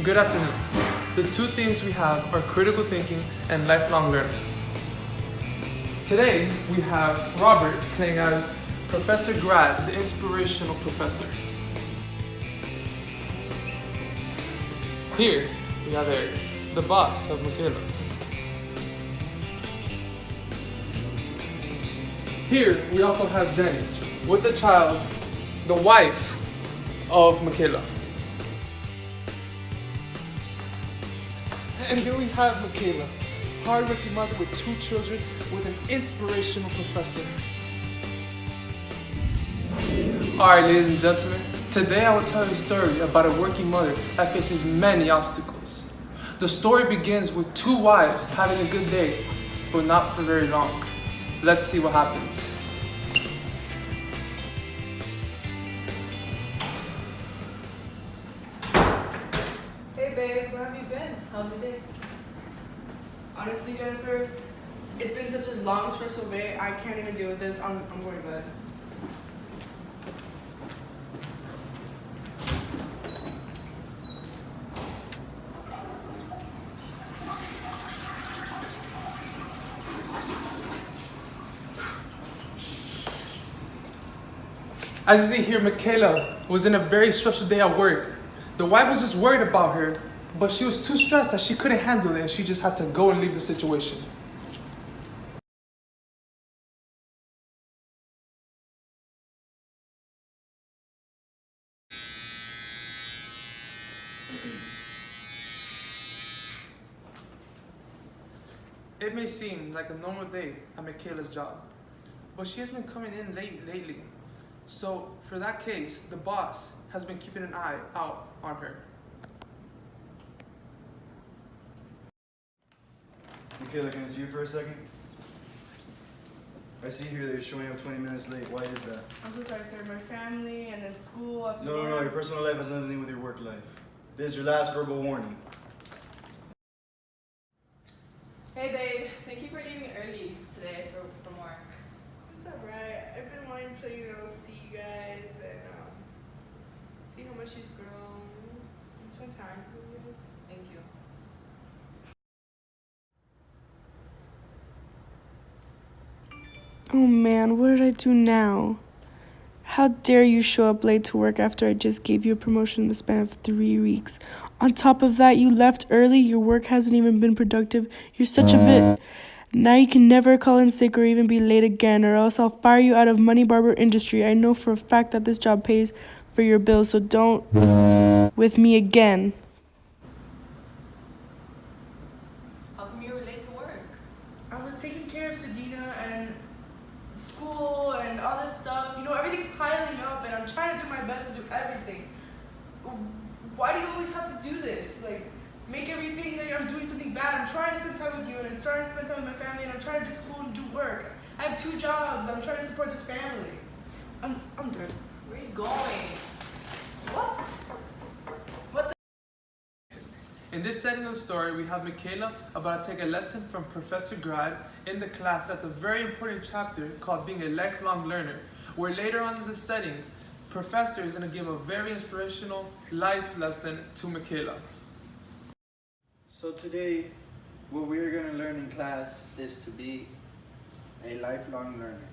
Good afternoon. The two themes we have are critical thinking and lifelong learning. Today, we have Robert playing as Professor Grad, the inspirational professor. Here, we have Eric, the boss of Michaela. Here, we also have Jenny, with the child, the wife of Michaela. And here we have Michaela, hardworking mother with two children, with an inspirational professor. Alright, ladies and gentlemen, today I will tell you a story about a working mother that faces many obstacles. The story begins with two wives having a good day, but not for very long. Let's see what happens. Hey babe, where have you been? How's your day? Honestly, Jennifer, it's been such a long, stressful day. I can't even deal with this. I'm going to bed. As you see here, Michaela was in a very stressful day at work. The wife was just worried about her, but she was too stressed that she couldn't handle it and she just had to go and leave the situation. It may seem like a normal day at Michaela's job, but she has been coming in late lately. So for that case, the boss has been keeping an eye out on her. Michaela, can I see you for a second? I see here that you're showing up 20 minutes late. Why is that? I'm so sorry, sir. My family and then school after No, work. your personal life has nothing to do with your work life. This is your last verbal warning. Hey babe, thank you for leaving early today from work. It's alright. I've been wanting to, see you guys and see how much she's grown. And spend time with you guys. Thank you. Oh man, what did I do now? How dare you show up late to work after I just gave you a promotion in the span of 3 weeks? On top of that, you left early, your work hasn't even been productive, you're such a bit... Now you can never call in sick or even be late again, or else I'll fire you out of Money Barber Industry. I know for a fact that this job pays for your bills, so don't with me again. How come you were late to work? I was taking care of Sedina and school and all this stuff. Everything's piling up and I'm trying to do my best to do everything. Why do you always have to do this? Make everything like I'm doing something bad. I'm trying to spend time with you and I'm trying to spend time with my family and I'm trying to do school and do work. I have 2 jobs. I'm trying to support this family. I'm done. Where are you going? What? In this setting of the story, we have Michaela about to take a lesson from Professor Grad in the class that's a very important chapter called Being a Lifelong Learner, where later on in this setting, Professor is going to give a very inspirational life lesson to Michaela. So today, what we're going to learn in class is to be a lifelong learner.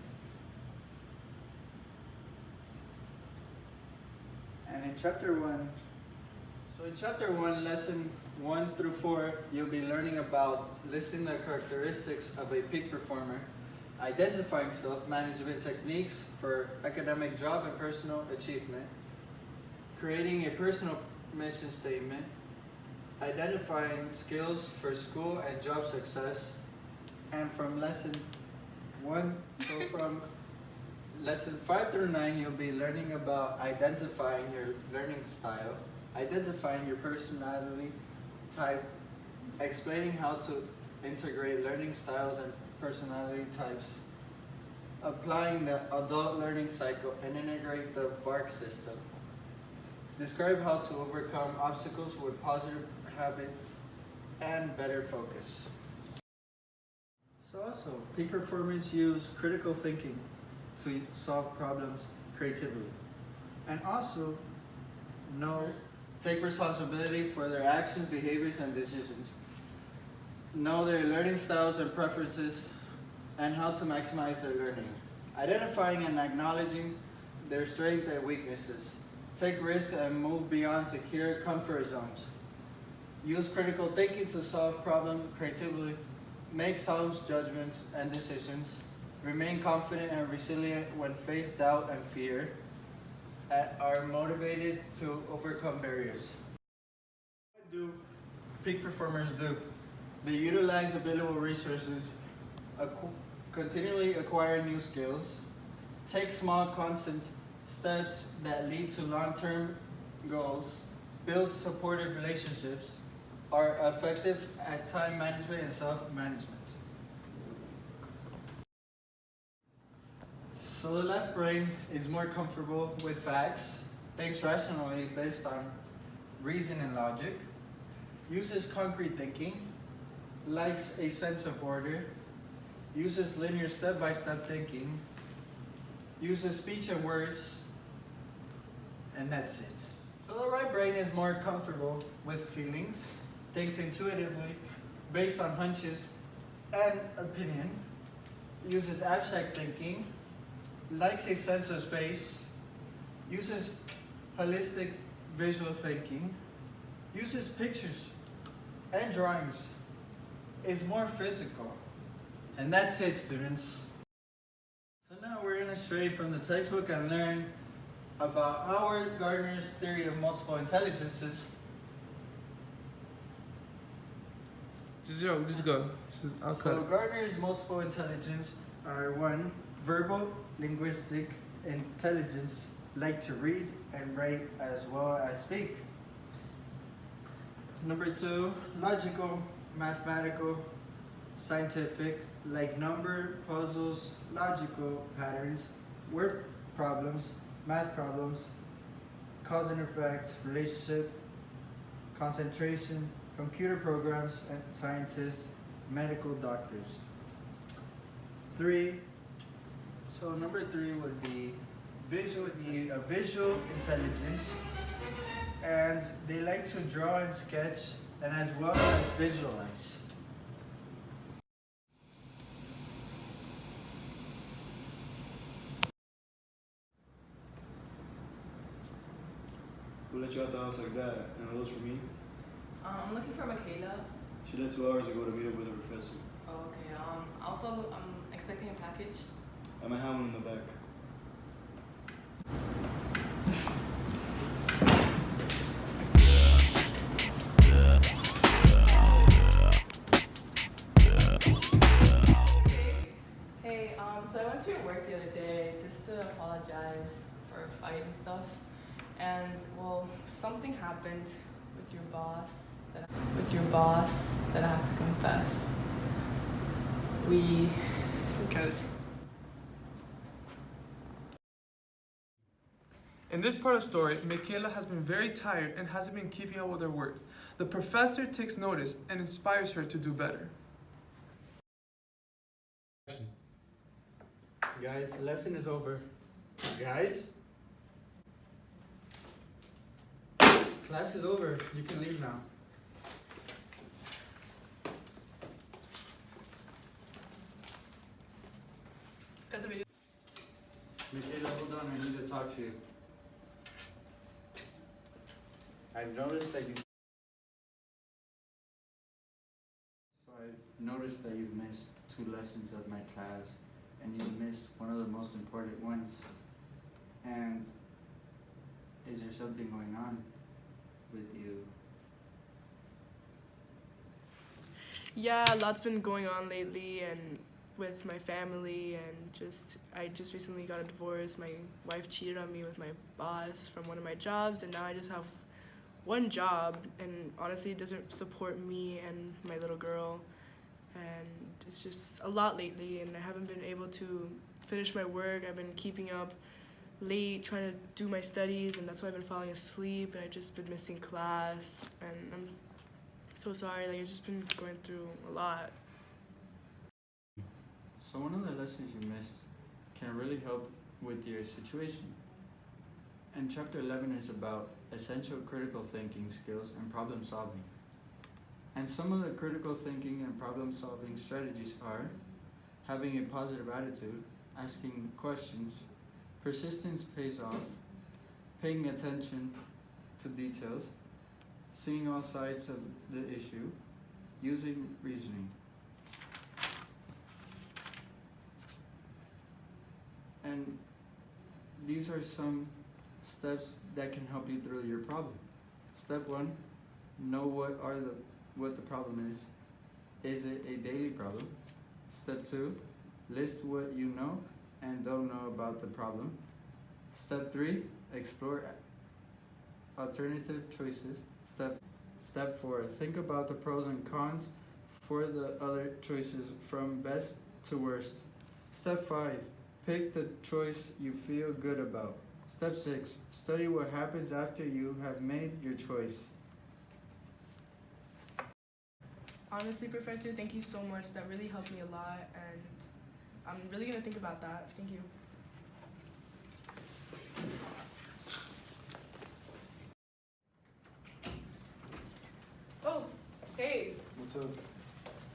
And in chapter 1, lesson 1 through 4, you'll be learning about listing the characteristics of a peak performer, identifying self-management techniques for academic job and personal achievement, creating a personal mission statement, identifying skills for school and job success, and from lesson 5 through 9, you'll be learning about identifying your learning style, identifying your personality type, explaining how to integrate learning styles and personality types, applying the adult learning cycle and integrate the VARC system. Describe how to overcome obstacles with positive habits and better focus. So also, peak performance use critical thinking to solve problems creatively. And also, know take responsibility for their actions, behaviors, and decisions, know their learning styles and preferences, and how to maximize their learning, identifying and acknowledging their strengths and weaknesses, take risks and move beyond secure comfort zones, use critical thinking to solve problems creatively, make sound judgments and decisions, remain confident and resilient when faced doubt and fear, and are motivated to overcome barriers. What do peak performers do? They utilize available resources, continually acquire new skills, take small constant steps that lead to long-term goals, build supportive relationships, are effective at time management and self-management. So the left brain is more comfortable with facts, thinks rationally based on reason and logic, uses concrete thinking, likes a sense of order, uses linear step-by-step thinking, uses speech and words, and that's it. So the right brain is more comfortable with feelings, thinks intuitively based on hunches and opinion, uses abstract thinking, likes a sense of space, uses holistic visual thinking, uses pictures and drawings, is more physical. And that's it, students. So now we're gonna stray from the textbook and learn about Howard Gardner's theory of multiple intelligences. Just go. I'll So cut. Gardner's multiple intelligence are 1, verbal, linguistic intelligence, like to read and write as well as speak. Number 2, logical, mathematical, scientific, like number, puzzles, logical patterns, word problems, math problems, cause and effect, relationship, concentration, computer programs, and scientists, medical doctors. 3, so number 3 would be visual intelligence, and they like to draw and sketch, and as well as visualize. Who let you out the house like that? And are those for me? I'm looking for Michaela. She left 2 hours ago to meet up with a professor. Oh, okay. Also, I'm expecting a package. I might have one in the back. Hey, so I went to your work the other day just to apologize for a fight and stuff. And well, something happened with your boss that I have to confess. Okay. In this part of the story, Michaela has been very tired and hasn't been keeping up with her work. The professor takes notice and inspires her to do better. Guys, the lesson is over. Guys? Class is over. You can leave now. Cut the video. Michaela, hold on. I need to talk to you. I've noticed that you've missed 2 lessons of my class, and you missed one of the most important ones. And is there something going on with you? Yeah, a lot's been going on lately, and with my family, and I just recently got a divorce. My wife cheated on me with my boss from one of my jobs, and now I just have one job, and honestly it doesn't support me and my little girl, and it's just a lot lately, and I haven't been able to finish my work. I've been keeping up late trying to do my studies, and that's why I've been falling asleep, and I've just been missing class, and I'm so sorry. Like, I've just been going through a lot. So one of the lessons you missed can really help with your situation. And chapter 11 is about essential critical thinking skills and problem solving. And some of the critical thinking and problem solving strategies are having a positive attitude, asking questions, persistence pays off, paying attention to details, seeing all sides of the issue, using reasoning. And these are some steps that can help you through your problem. Step 1, know what the problem is. Is it a daily problem? Step 2, list what you know and don't know about the problem. Step 3, explore alternative choices. Step 4, think about the pros and cons for the other choices from best to worst. Step 5, pick the choice you feel good about. Step 6, study what happens after you have made your choice. Honestly, Professor, thank you so much. That really helped me a lot, and I'm really gonna think about that. Thank you. Oh, hey. What's up?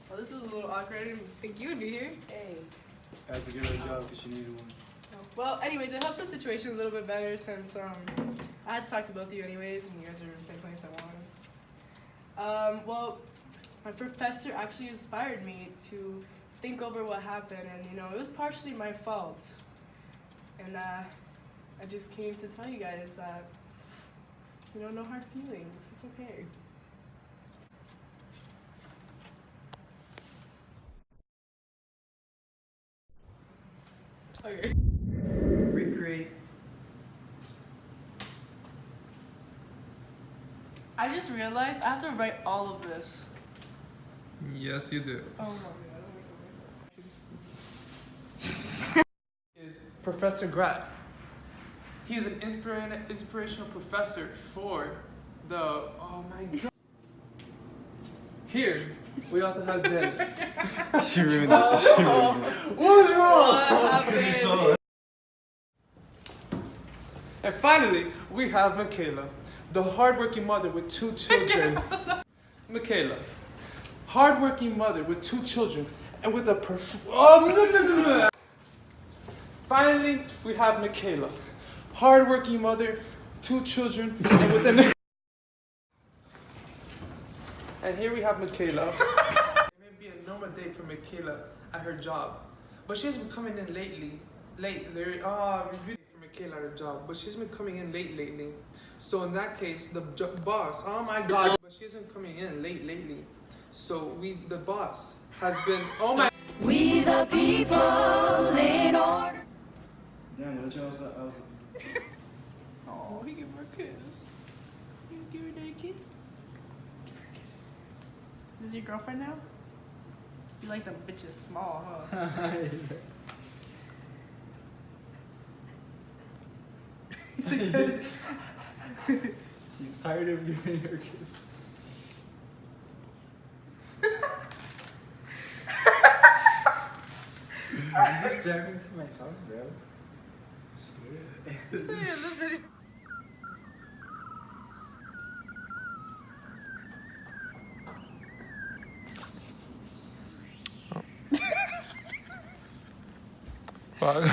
Well, this is a little awkward. I didn't think you would be here. Hey. I had to give her a job because she needed one. Well, anyways, it helps the situation a little bit better since I had to talk to both of you anyways, and you guys are in the same place at once. Well, my professor actually inspired me to think over what happened, and it was partially my fault. And I just came to tell you guys that, no hard feelings. It's okay. Okay. Recreate. I just realized I have to write all of this. Yes, you do. Oh my god. Is Professor Grad. He is an inspirational professor for the, oh my god. Here, we also have Jen. She ruined it. She ruined it. What's wrong? What happened? And finally, we have Michaela, the hardworking mother with 2 children. Michaela, hardworking mother with 2 children and with a Finally, we have Michaela, hardworking mother, 2 children, and with an. And here we have Michaela. It may be a normal day for Michaela at her job, but she's been coming in lately. For Michaela at her job, but she's been coming in late lately. So in that case, the boss, oh my god, but she isn't coming in late lately. So the boss has been, oh my. We the people in order. Damn, what y'all said? I was Oh, he gave her a kiss. You give her a kiss? Give her a kiss. This is your girlfriend now? You like them bitches small, huh? He's tired of giving her kiss. I'm just jamming to my song, bro. Shit. Listen. Fuck.